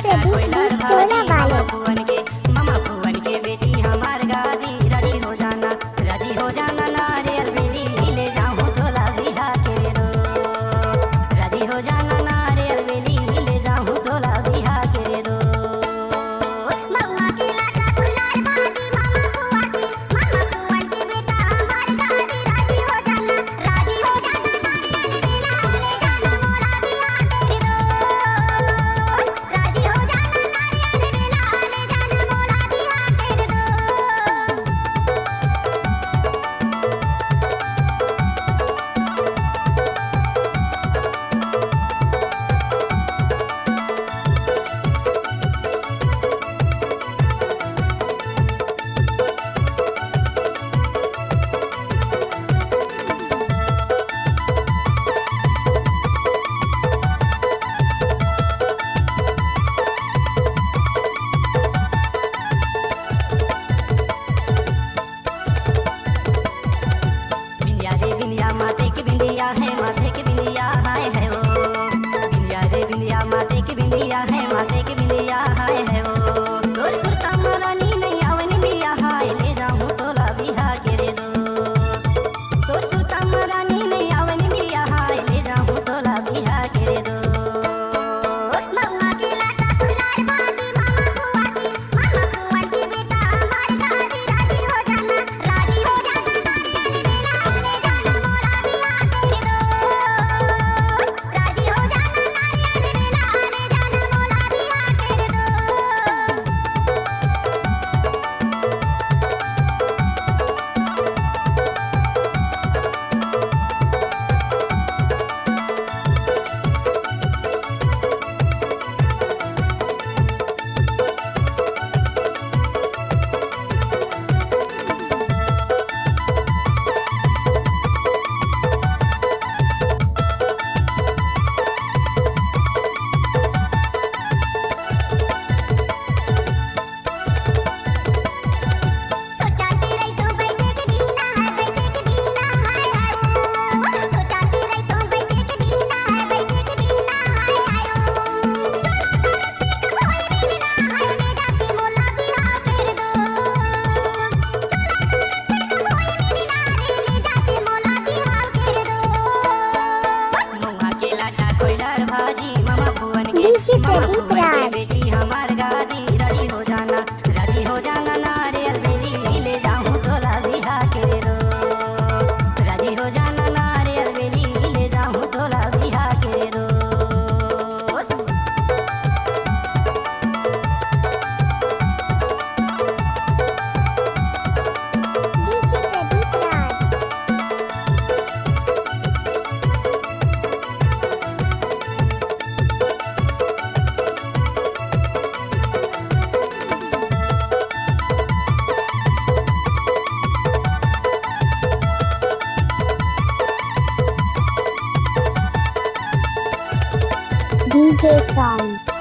प्रदीप बीच टोला वाले मामा भुवन के बेटी हमार गादी राजी हो जाना नारियल बेली ले जाऊं तोला बिहा के रो राजी हो जाना नारियल बेली ले जाऊं तोला बिहा के रो महुआ के लाटा फुलार बादी मामा भुवन के बेटा हमार गादी राजी हो जाना नारियल बेला ले जाना मोला बिहा के रो राजी हो जाना नारियल बेला ले जाना मोला बिहा के रो बिंदिया रे बिंदिया माथे की बिंदिया है माथे की बिंदिया है वो बिंदिया रे बिंदिया माथे की बिंदिया है वो तोर सुरता मरानी नहीं आवनी दिया हाय ले जाऊं तोला बिहा के रे दो तोर सुरता मरानी नहीं आवनी दिया हाय ले जाऊं तोला बिहा के रे दो महुआ के लाटा फुलार बादी मामा भुवन के बेटा हमार गादी राजी हो जाना नारियल बेला ले जाना मोला बिहा के रो राजी हो जाना नारियल बेला ले जाना मोला बिहा के रो सोचाती रही तो बैठे के बीना है वो सोचाती रही तो बैठे के बीना है आयो चला तो रस्ते का होई मिलना है ले जाती मोला बिहा कर दो चला तो रस्ते का होई मिलना है ले जाती मोला बिहा कर दो महुआ के लाटा कोयलार भाजी मामा भुवन के डीजे प्रदीप राज। बेटी हमार गादी राजी हो जाना नारियल बेली ले जाऊं तोला बिहा के रो राजी हो जाना नारियल बेली ले जाऊं तोला बिहा के रो डीजे प्रदीप राज। DJ song.